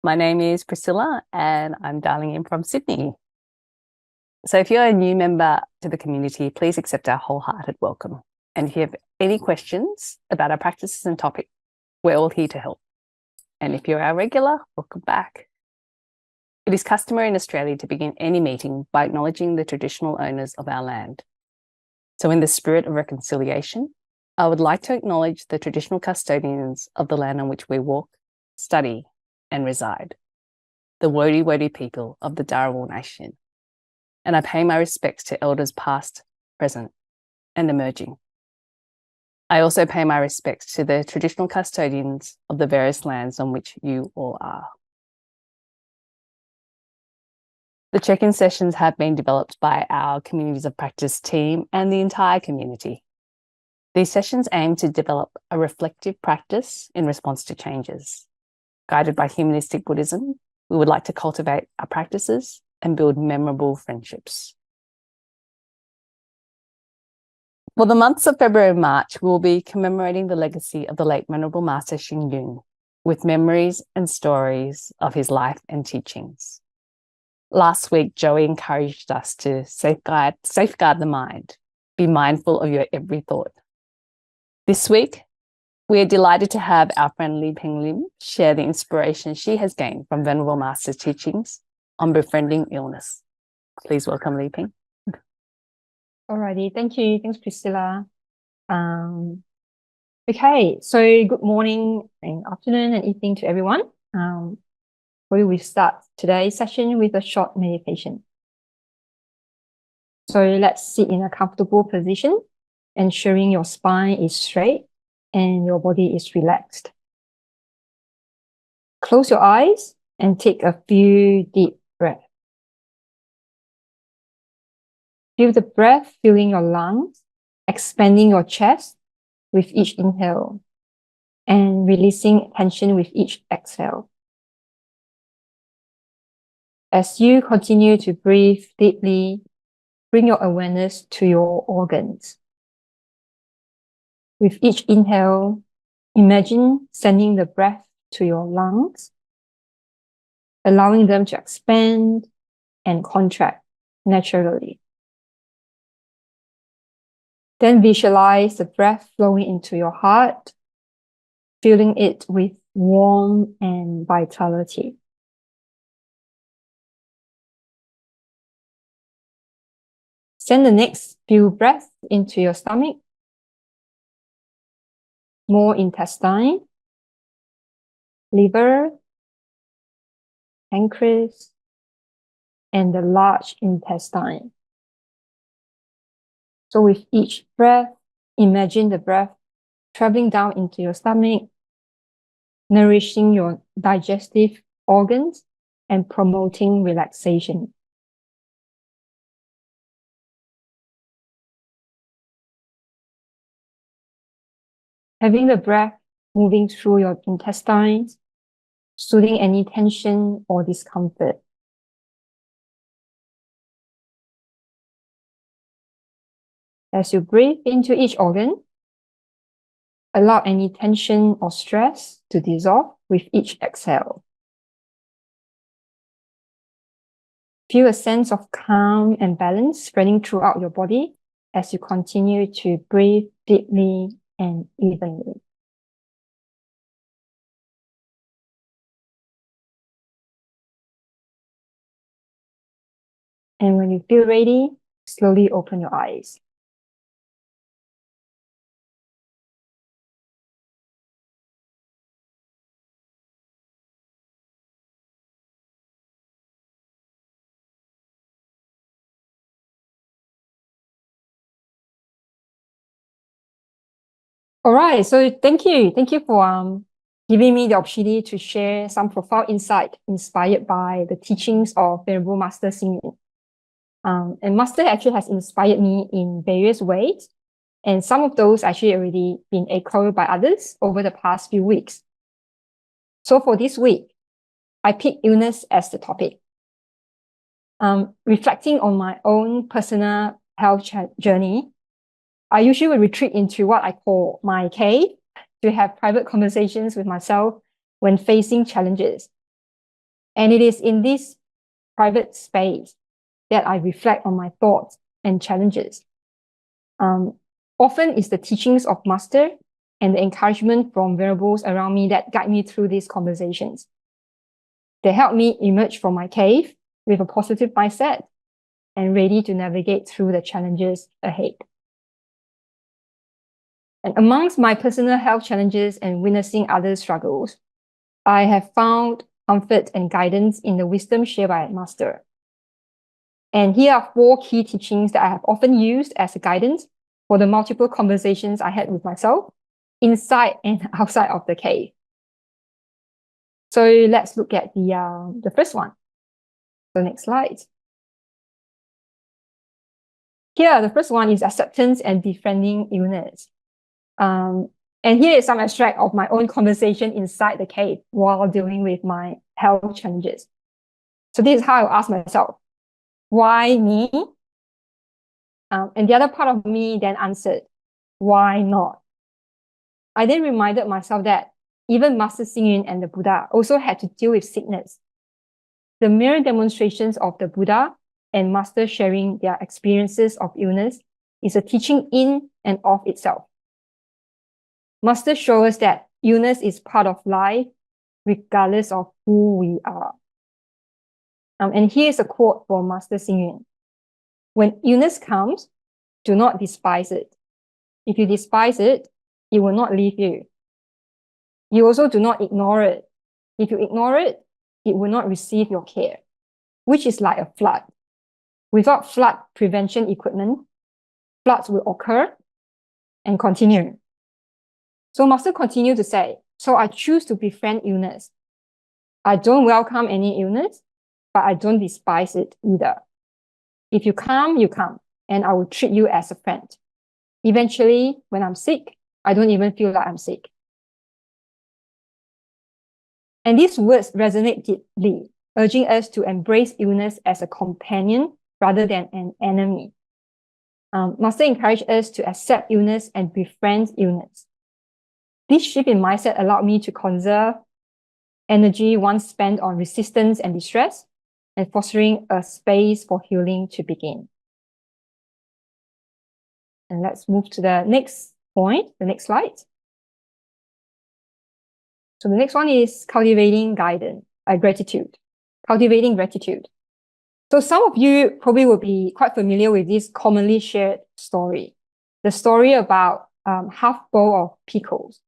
My name is Priscilla and I'm dialing in from Sydney. So if you're a new member to the community, please accept our wholehearted welcome. And if you have any questions about our practices and topic, we're all here to help. And if you're our regular, welcome back. It is customary in Australia to begin any meeting by acknowledging the traditional owners of our land. So in the spirit of reconciliation, I would like to acknowledge the traditional custodians of the land on which we walk, study, and reside, the Wodi Wodi people of the Dharawal Nation. And I pay my respects to elders past, present, and emerging. I also pay my respects to the traditional custodians of the various lands on which you all are. The check-in sessions have been developed by our Communities of Practice team and the entire community. These sessions aim to develop a reflective practice in response to changes. Guided by humanistic Buddhism, we would like to cultivate our practices and build memorable friendships. For the months of February and March, we will be commemorating the legacy of the late Venerable Master Hsing Yun with memories and stories of his life and teachings. Last week, Joey encouraged us to safeguard the mind, be mindful of your every thought. This week, we are delighted to have our friend Li-Peng share the inspiration she has gained from Venerable Master's teachings on befriending illness. Please welcome Li-Peng. Alrighty, thank you. Thanks, Priscilla. Okay, so good morning and afternoon and evening to everyone. We start today's session with a short meditation. So let's sit in a comfortable position, ensuring your spine is straight and your body is relaxed. Close your eyes and take a few deep breaths. Feel the breath filling your lungs, expanding your chest with each inhale and releasing tension with each exhale. As you continue to breathe deeply, bring your awareness to your organs. With each inhale, imagine sending the breath to your lungs, allowing them to expand and contract naturally. Then visualize the breath flowing into your heart, filling it with warmth and vitality. Send the next few breaths into your stomach, small intestine, liver, pancreas, and the large intestine. So with each breath, imagine the breath traveling down into your stomach, nourishing your digestive organs and promoting relaxation. Having the breath moving through your intestines, soothing any tension or discomfort. As you breathe into each organ, allow any tension or stress to dissolve with each exhale. Feel a sense of calm and balance spreading throughout your body as you continue to breathe deeply and evenly. And when you feel ready, slowly open your eyes. All right, so thank you for giving me the opportunity to share some profound insight inspired by the teachings of Venerable Master Hsing Yun. And Master actually has inspired me in various ways, and some of those actually already been echoed by others over the past few weeks. So for this week, I picked illness as the topic. Reflecting on my own personal health journey, I usually would retreat into what I call my cave to have private conversations with myself when facing challenges. And it is in this private space that I reflect on my thoughts and challenges. Often it's the teachings of Master and the encouragement from venerables around me that guide me through these conversations. They help me emerge from my cave with a positive mindset and ready to navigate through the challenges ahead. And amongst my personal health challenges and witnessing others' struggles, I have found comfort and guidance in the wisdom shared by Master. And here are 4 key teachings that I have often used as a guidance for the multiple conversations I had with myself inside and outside of the cave. So let's look at the first one. So next slide. Here, the first one is acceptance and befriending illness. And here is some extract of my own conversation inside the cave while dealing with my health challenges. So this is how I ask myself, why me? And the other part of me then answered, why not? I then reminded myself that even Master Hsing Yun and the Buddha also had to deal with sickness. The mere demonstrations of the Buddha and Master sharing their experiences of illness is a teaching in and of itself. Master shows us that illness is part of life, regardless of who we are. And here's a quote from Master Hsing Yun. When illness comes, do not despise it. If you despise it, it will not leave you. You also do not ignore it. If you ignore it, it will not receive your care, which is like a flood. Without flood prevention equipment, floods will occur and continue. So Master continued to say, so I choose to befriend illness. I don't welcome any illness, but I don't despise it either. If you come, you come, and I will treat you as a friend. Eventually, when I'm sick, I don't even feel like I'm sick. And these words resonate deeply, urging us to embrace illness as a companion rather than an enemy. Master encouraged us to accept illness and befriend illness. This shift in mindset allowed me to conserve energy once spent on resistance and distress, and fostering a space for healing to begin. And let's move to the next point, the next slide. So the next one is cultivating gratitude. Cultivating gratitude. So some of you probably will be quite familiar with this commonly shared story. The story about half bowl of pickles.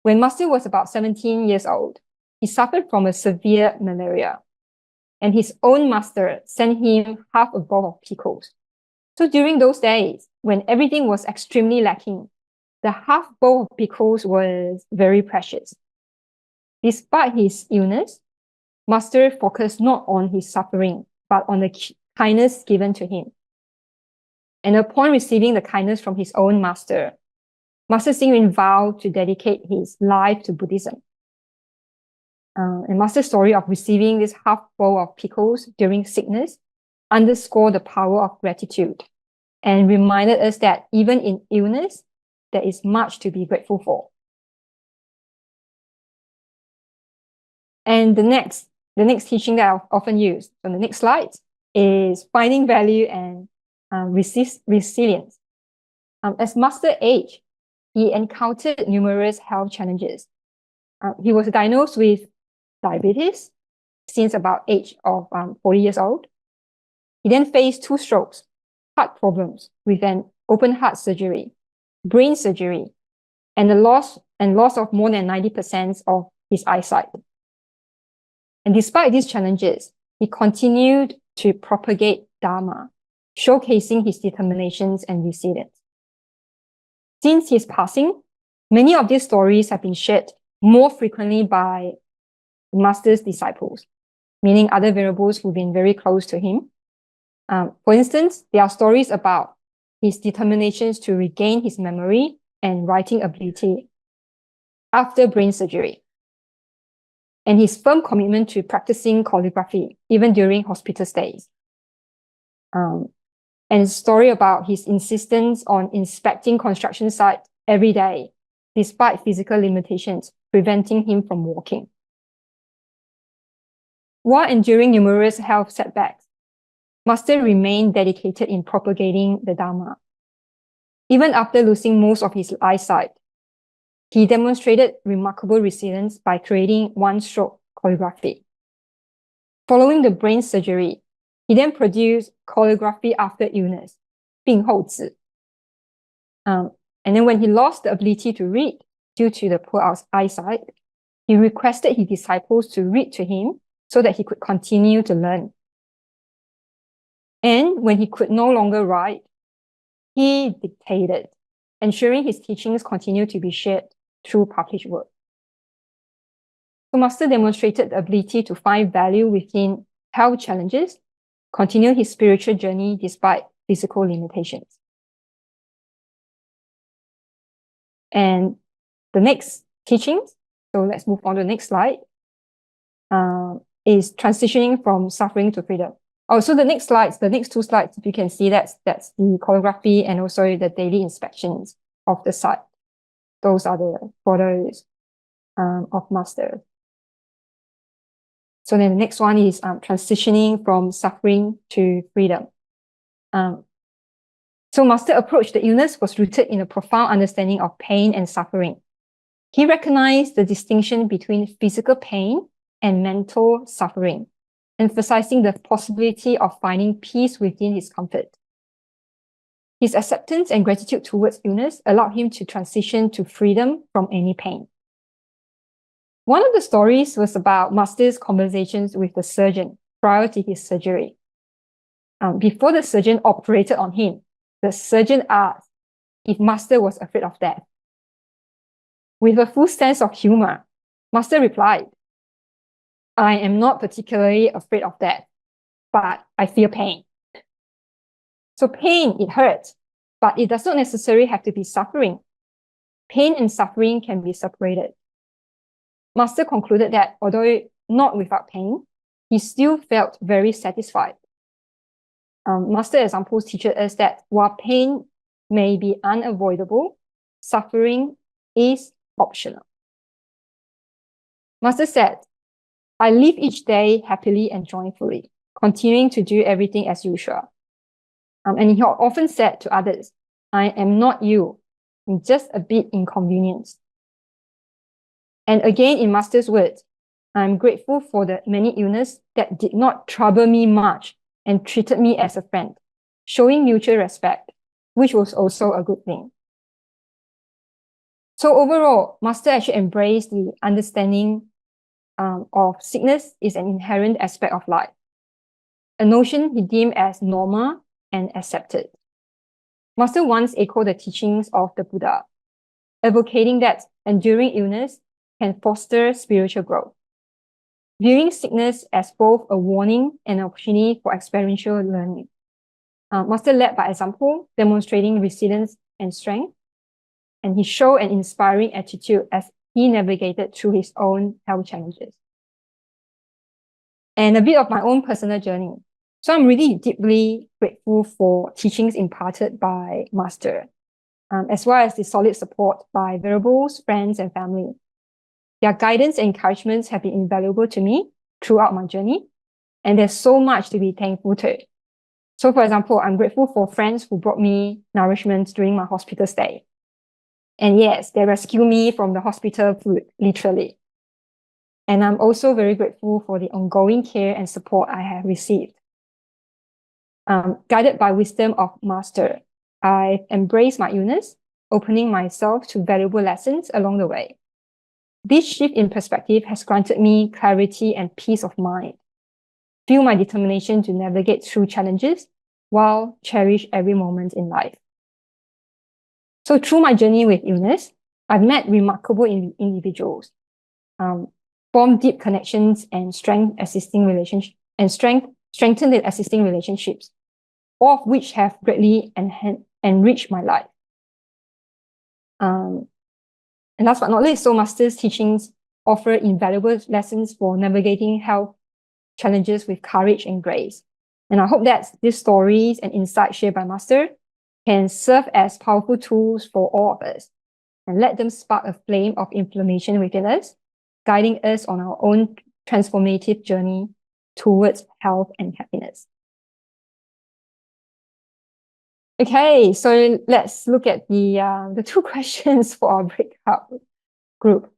When Master was about 17 years old, he suffered from a severe malaria, and his own master sent him half a bowl of pickles. So during those days, when everything was extremely lacking, the half bowl of pickles was very precious. Despite his illness, Master focused not on his suffering, but on the kindness given to him. And upon receiving the kindness from his own master, Master Hsing Yun vowed to dedicate his life to Buddhism. And Master's story of receiving this half bowl of pickles during sickness underscored the power of gratitude and reminded us that even in illness, there is much to be grateful for. And the next teaching that I often use on the next slide is finding value and resilience. As Master aged, he encountered numerous health challenges. He was diagnosed with diabetes since about age of 40 years old. He then faced 2 strokes, heart problems with an open heart surgery, brain surgery, and the loss of more than 90% of his eyesight. And despite these challenges, he continued to propagate Dharma, showcasing his determinations and resilience. Since his passing, many of these stories have been shared more frequently by Master's disciples, meaning other venerables who've been very close to him. For instance, there are stories about his determinations to regain his memory and writing ability after brain surgery, and his firm commitment to practicing calligraphy even during hospital stays. And a story about his insistence on inspecting construction sites every day, despite physical limitations preventing him from walking. While enduring numerous health setbacks, Master remained dedicated in propagating the Dharma. Even after losing most of his eyesight, he demonstrated remarkable resilience by creating one-stroke calligraphy. Following the brain surgery, he then produced calligraphy after illness, 病后字. And then when he lost the ability to read due to the poor eyesight, he requested his disciples to read to him so that he could continue to learn. And when he could no longer write, he dictated, ensuring his teachings continued to be shared through published work. So Master demonstrated the ability to find value within health challenges, continue his spiritual journey despite physical limitations. And the next teachings, so let's move on to the next slide, is transitioning from suffering to freedom. Oh, so the next slides, the next two slides, you can see that's the calligraphy and also the daily inspections of the site. Those are the photos of Master. So then the next one is transitioning from suffering to freedom. So Master approach the illness was rooted in a profound understanding of pain and suffering. He recognized the distinction between physical pain and mental suffering, emphasizing the possibility of finding peace within his comfort. His acceptance and gratitude towards illness allowed him to transition to freedom from any pain. One of the stories was about Master's conversations with the surgeon prior to his surgery. Before the surgeon operated on him, the surgeon asked if Master was afraid of death. With a full sense of humor, Master replied, "I am not particularly afraid of death, but I feel pain." So pain, it hurts, but it does not necessarily have to be suffering. Pain and suffering can be separated. Master concluded that although not without pain, he still felt very satisfied. Master examples teach us that while pain may be unavoidable, suffering is optional. Master said, "I live each day happily and joyfully, continuing to do everything as usual." And he often said to others, "I am not you, I'm just a bit inconvenienced." And again, in Master's words, "I'm grateful for the many illnesses that did not trouble me much and treated me as a friend, showing mutual respect, which was also a good thing." So overall, Master actually embraced the understanding of sickness is an inherent aspect of life, a notion he deemed as normal and accepted. Master once echoed the teachings of the Buddha, advocating that enduring illness can foster spiritual growth, viewing sickness as both a warning and an opportunity for experiential learning. Master led by example, demonstrating resilience and strength, and he showed an inspiring attitude as he navigated through his own health challenges. And a bit of my own personal journey. So I'm really deeply grateful for teachings imparted by Master, as well as the solid support by Venerables, friends, and family. Their guidance and encouragements have been invaluable to me throughout my journey, and there's so much to be thankful to. So for example, I'm grateful for friends who brought me nourishment during my hospital stay. And yes, they rescued me from the hospital food, literally. And I'm also very grateful for the ongoing care and support I have received. Guided by wisdom of Master, I embraced my illness, opening myself to valuable lessons along the way. This shift in perspective has granted me clarity and peace of mind, fuel my determination to navigate through challenges while cherish every moment in life. So through my journey with illness, I've met remarkable individuals, formed deep connections and strengthened the existing relationships, all of which have greatly enriched my life. And last but not least, so Master's teachings offer invaluable lessons for navigating health challenges with courage and grace. And I hope that these stories and insights shared by Master can serve as powerful tools for all of us and let them spark a flame of inflammation within us, guiding us on our own transformative journey towards health and happiness. Okay, so let's look at the two questions for our breakout group.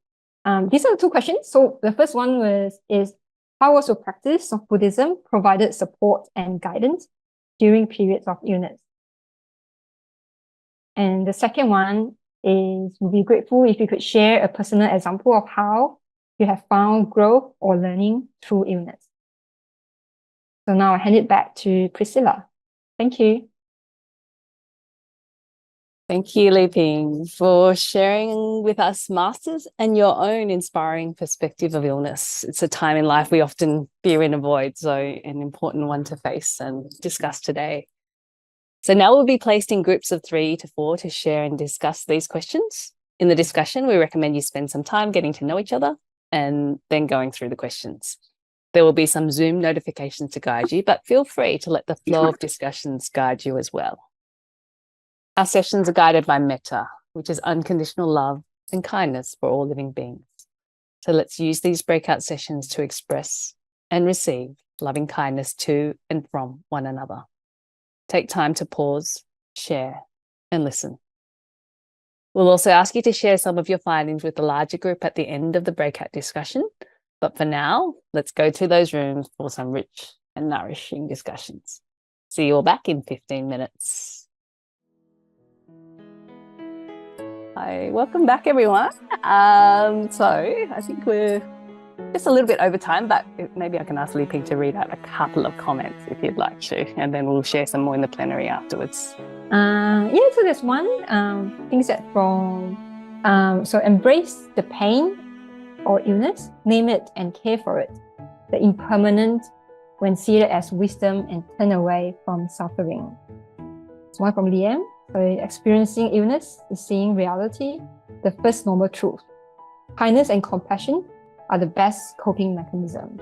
These are the two questions. So the first one is how was your practice of Buddhism provided support and guidance during periods of illness? And the second one is, we'd be grateful if you could share a personal example of how you have found growth or learning through illness. So now I hand it back to Priscilla. Thank you. Thank you, Li-Peng, for sharing with us, Masters, and your own inspiring perspective of illness. It's a time in life we often fear and avoid, so an important one to face and discuss today. So now we'll be placed in groups of 3 to 4 to share and discuss these questions. In the discussion, we recommend you spend some time getting to know each other and then going through the questions. There will be some Zoom notifications to guide you, but feel free to let the flow of discussions guide you as well. Our sessions are guided by metta, which is unconditional love and kindness for all living beings. So let's use these breakout sessions to express and receive loving kindness to and from one another. Take time to pause, share, and listen. We'll also ask you to share some of your findings with the larger group at the end of the breakout discussion. But for now, let's go to those rooms for some rich and nourishing discussions. See you all back in 15 minutes. Hi, welcome back, everyone. So I think we're just a little bit over time, but maybe I can ask Li-Peng to read out a couple of comments if you'd like to, and then we'll share some more in the plenary afterwards. Yeah, so there's one thing that from so embrace the pain or illness, name it and care for it. The impermanent when seen as wisdom and turn away from suffering. It's one from Liam. So experiencing illness is seeing reality, the first noble truth. Kindness and compassion are the best coping mechanisms.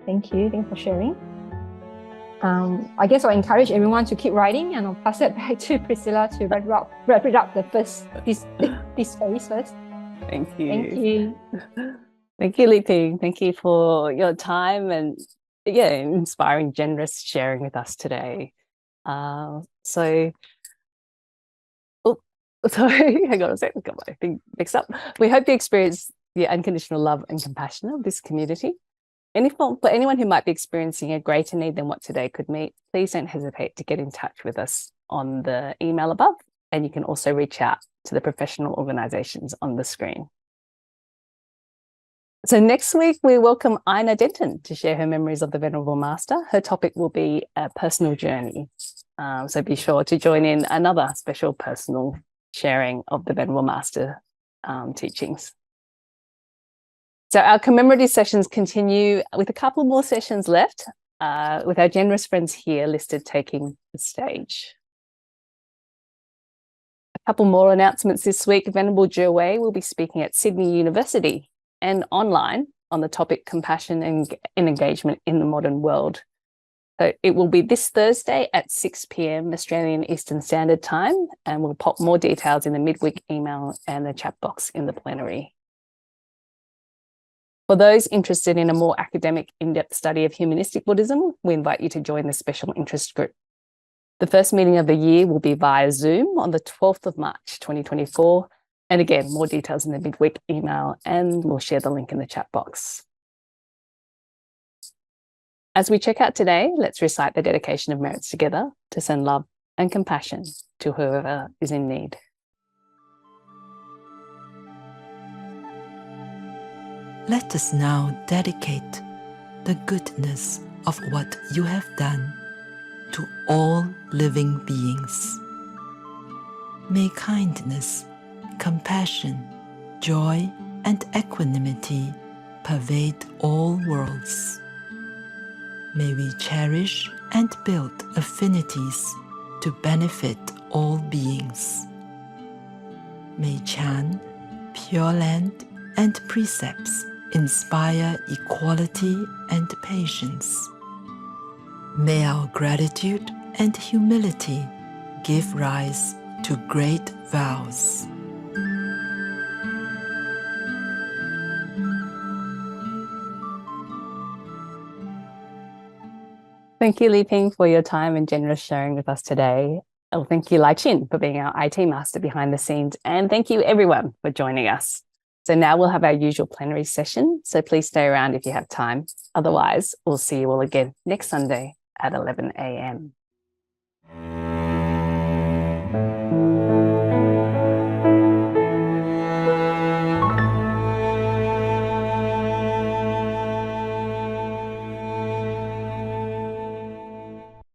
Thank you. Thanks for sharing. I guess I'll encourage everyone to keep writing, and I'll pass it back to Priscilla to wrap it up this phase first. Thank you. Thank you. Thank you, Li-Peng. Thank you for your time and inspiring, generous sharing with us today. Sorry, hang on a second, got my thing mixed up. We hope you experience the unconditional love and compassion of this community. And for anyone who might be experiencing a greater need than what today could meet, please don't hesitate to get in touch with us on the email above, and you can also reach out to the professional organisations on the screen. So next week, we welcome Ina Denton to share her memories of the Venerable Master. Her topic will be a personal journey. So be sure to join in another special personal sharing of the Venerable Master teachings. So our commemorative sessions continue with a couple more sessions left, with our generous friends here listed taking the stage. A couple more announcements this week. Venerable Jue will be speaking at Sydney University and online on the topic compassion and engagement in the modern world. So it will be this Thursday at 6 p.m. Australian Eastern Standard Time, and we'll pop more details in the midweek email and the chat box in the plenary. For those interested in a more academic, in-depth study of humanistic Buddhism, we invite you to join the special interest group. The first meeting of the year will be via Zoom on the 12th of March, 2024. And again, more details in the midweek email, and we'll share the link in the chat box. As we check out today, let's recite the dedication of merits together to send love and compassion to whoever is in need. Let us now dedicate the goodness of what you have done to all living beings. May kindness, compassion, joy, and equanimity pervade all worlds. May we cherish and build affinities to benefit all beings. May Chan, Pure Land, and precepts inspire equality and patience. May our gratitude and humility give rise to great vows. Thank you, Li-Peng, for your time and generous sharing with us today. Oh, thank you, Lai-Chin, for being our IT master behind the scenes. And thank you, everyone, for joining us. So now we'll have our usual plenary session. So please stay around if you have time. Otherwise, we'll see you all again next Sunday at 11 a.m.